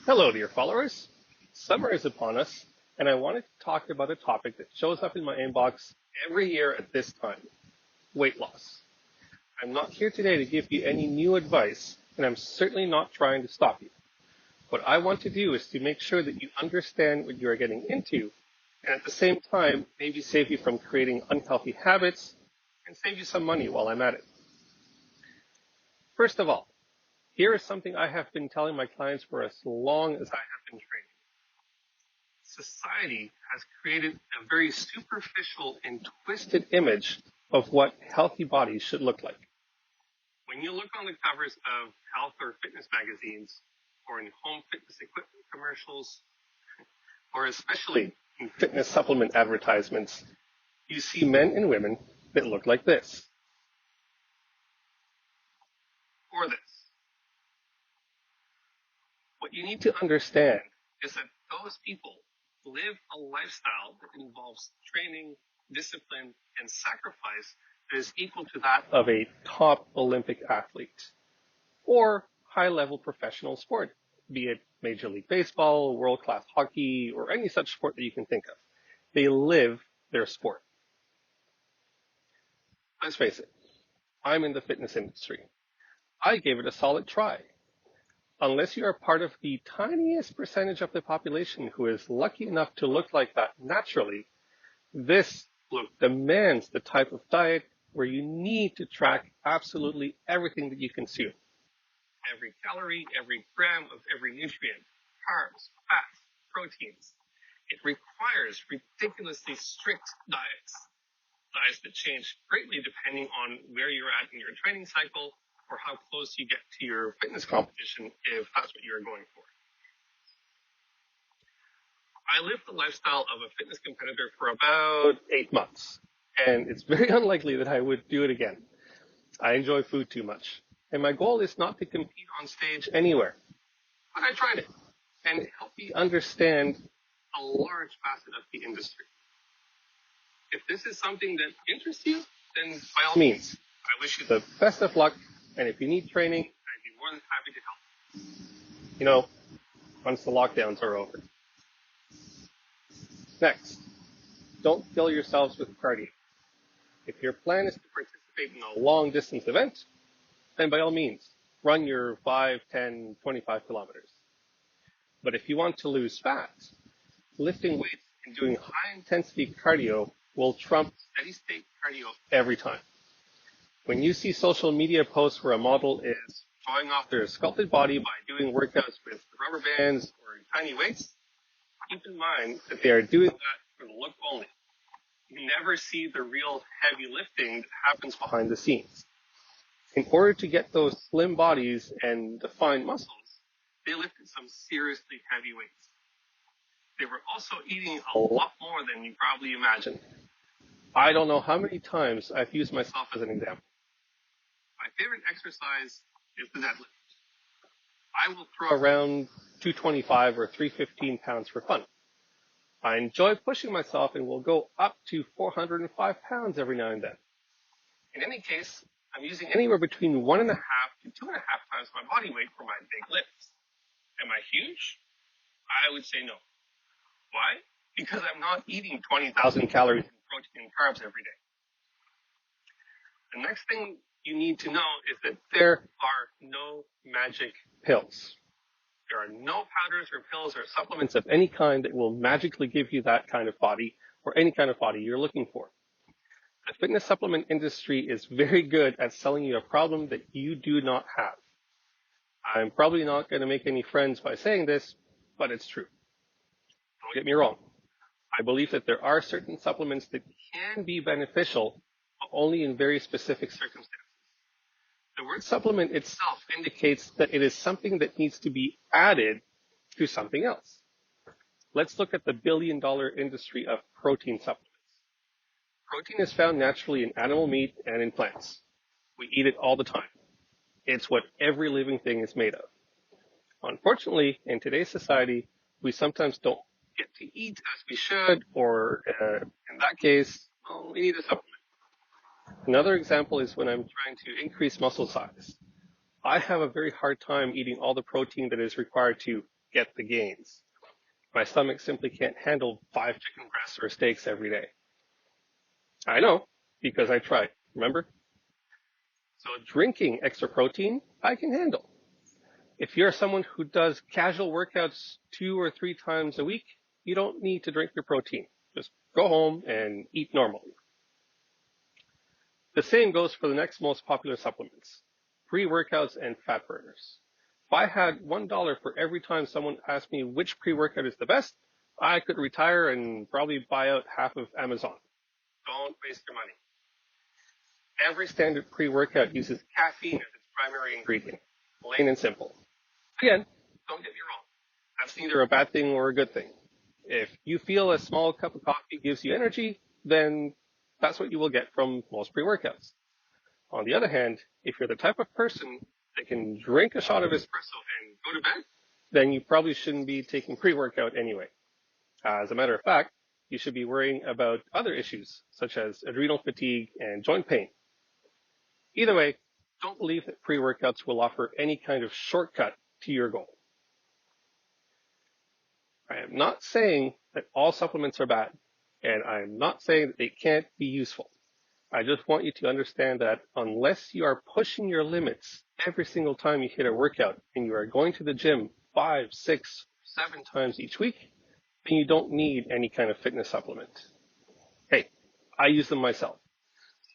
Hello, dear followers. Summer is upon us, and I wanted to talk about a topic that shows up in my inbox every year at this time: weight loss. I'm not here today to give you any new advice, and I'm certainly not trying to stop you. What I want to do is to make sure that you understand what you are getting into, and at the same time, maybe save you from creating unhealthy habits and save you some money while I'm at it. First of all, here is something I have been telling my clients for as long as I have been training. Society has created a very superficial and twisted image of what healthy bodies should look like. When you look on the covers of health or fitness magazines, or in home fitness equipment commercials, or especially in fitness supplement advertisements, you see men and women that look like this, or this. What you need to understand is that those people live a lifestyle that involves training, discipline, and sacrifice that is equal to that of a top Olympic athlete or high-level professional sport, be it Major League Baseball, world-class hockey, or any such sport that you can think of. They live their sport. Let's face it, I'm in the fitness industry. I gave it a solid try. Unless you are part of the tiniest percentage of the population who is lucky enough to look like that naturally, this look demands the type of diet where you need to track absolutely everything that you consume. Every calorie, every gram of every nutrient, carbs, fats, proteins. It requires ridiculously strict diets. Diets that change greatly depending on where you're at in your training cycle or how close you get to your fitness competition if that's what you're going for. I lived the lifestyle of a fitness competitor for about 8 months, and it's very unlikely that I would do it again. I enjoy food too much, and my goal is not to compete on stage anywhere. But I tried it, and it helped me understand a large facet of the industry. If this is something that interests you, then by all means, I wish you the best of luck. And if you need training, I'd be more than happy to help. Once the lockdowns are over. Next, don't kill yourselves with cardio. If your plan is to participate in a long distance event, then by all means, run your 5, 10, 25 kilometers. But if you want to lose fat, lifting weights and doing high intensity cardio will trump steady state cardio every time. When you see social media posts where a model is showing off their sculpted body by doing workouts with rubber bands or tiny weights, keep in mind that they are doing that for the look only. You never see the real heavy lifting that happens behind the scenes. In order to get those slim bodies and defined muscles, they lifted some seriously heavy weights. They were also eating a lot more than you probably imagine. I don't know how many times I've used myself as an example. My favorite exercise is the deadlift. I will throw around 225 or 315 pounds for fun. I enjoy pushing myself and will go up to 405 pounds every now and then. In any case, I'm using anywhere between 1.5 to 2.5 times my body weight for my big lifts. Am I huge? I would say no. Why? Because I'm not eating 20,000 calories in protein and carbs every day. The next thing you need to know is that there are no magic pills. There are no powders or pills or supplements of any kind that will magically give you that kind of body or any kind of body you're looking for. The fitness supplement industry is very good at selling you a problem that you do not have. I'm probably not going to make any friends by saying this, but it's true. Don't get me wrong. I believe that there are certain supplements that can be beneficial, but only in very specific circumstances. The word supplement itself indicates that it is something that needs to be added to something else. Let's look at the billion-dollar industry of protein supplements. Protein is found naturally in animal meat and in plants. We eat it all the time. It's what every living thing is made of. Unfortunately, in today's society, we sometimes don't get to eat as we should, or in that case, we need a supplement. Another example is when I'm trying to increase muscle size. I have a very hard time eating all the protein that is required to get the gains. My stomach simply can't handle 5 chicken breasts or steaks every day. I know, because I tried, remember? So drinking extra protein, I can handle. If you're someone who does casual workouts 2 or 3 times a week, you don't need to drink your protein. Just go home and eat normally. The same goes for the next most popular supplements, pre-workouts and fat burners. If I had $1 for every time someone asked me which pre-workout is the best, I could retire and probably buy out half of Amazon. Don't waste your money. Every standard pre-workout uses caffeine as its primary ingredient, plain and simple. Again, don't get me wrong. That's neither a bad thing or a good thing. If you feel a small cup of coffee gives you energy, then that's what you will get from most pre-workouts. On the other hand, if you're the type of person that can drink a shot of espresso and go to bed, then you probably shouldn't be taking pre-workout anyway. As a matter of fact, you should be worrying about other issues, such as adrenal fatigue and joint pain. Either way, don't believe that pre-workouts will offer any kind of shortcut to your goal. I am not saying that all supplements are bad, and I am not saying that they can't be useful. I just want you to understand that unless you are pushing your limits every single time you hit a workout and you are going to the gym 5, 6, 7 times each week, then you don't need any kind of fitness supplement. Hey, I use them myself.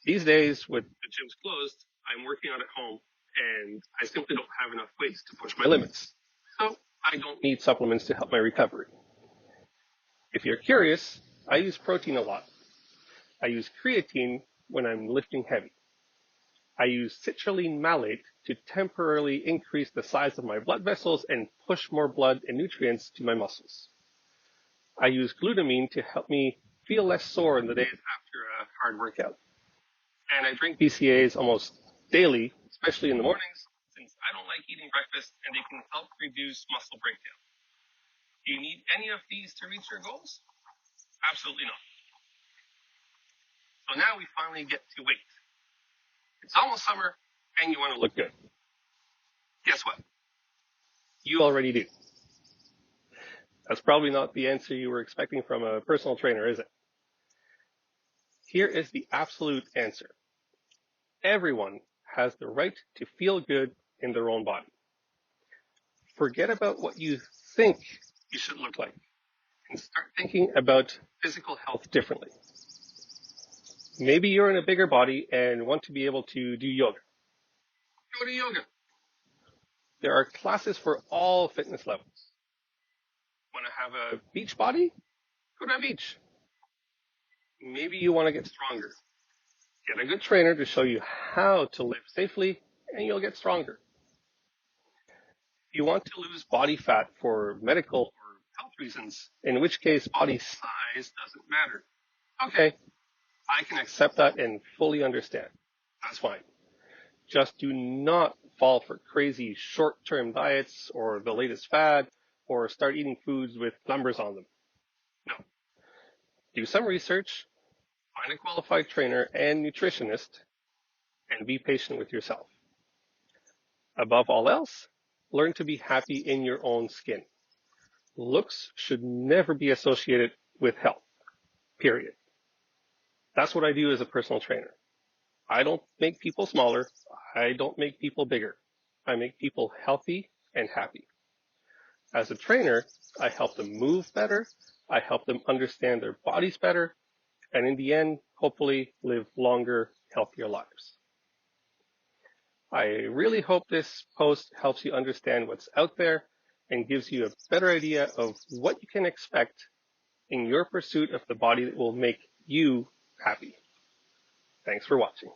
These days, with the gyms closed, I'm working out at home, and I simply don't have enough weights to push my limits. So I don't need supplements to help my recovery. If you're curious, I use protein a lot. I use creatine when I'm lifting heavy. I use citrulline malate to temporarily increase the size of my blood vessels and push more blood and nutrients to my muscles. I use glutamine to help me feel less sore in the days after a hard workout. And I drink BCAAs almost daily, especially in the mornings, since I don't like eating breakfast and they can help reduce muscle breakdown. Do you need any of these to reach your goals? Absolutely not. So now we finally get to weight. It's almost summer and you want to look good. Guess what? You already do. That's probably not the answer you were expecting from a personal trainer, is it? Here is the absolute answer. Everyone has the right to feel good in their own body. Forget about what you think you should look like and start thinking about physical health differently. Maybe you're in a bigger body and want to be able to do yoga. Go to yoga. There are classes for all fitness levels. Want to have a beach body? Go to a beach. Maybe you want to get stronger. Get a good trainer to show you how to lift safely and you'll get stronger. If you want to lose body fat for medical or health reasons, in which case body size doesn't matter. Okay, I can accept that and fully understand. That's fine. Just do not fall for crazy short-term diets or the latest fad or start eating foods with numbers on them. No. Do some research, find a qualified trainer and nutritionist, and be patient with yourself. Above all else, learn to be happy in your own skin. Looks should never be associated with health, period. That's what I do as a personal trainer. I don't make people smaller. I don't make people bigger. I make people healthy and happy. As a trainer, I help them move better. I help them understand their bodies better. And in the end, hopefully live longer, healthier lives. I really hope this post helps you understand what's out there and gives you a better idea of what you can expect in your pursuit of the body that will make you happy. Thanks for watching.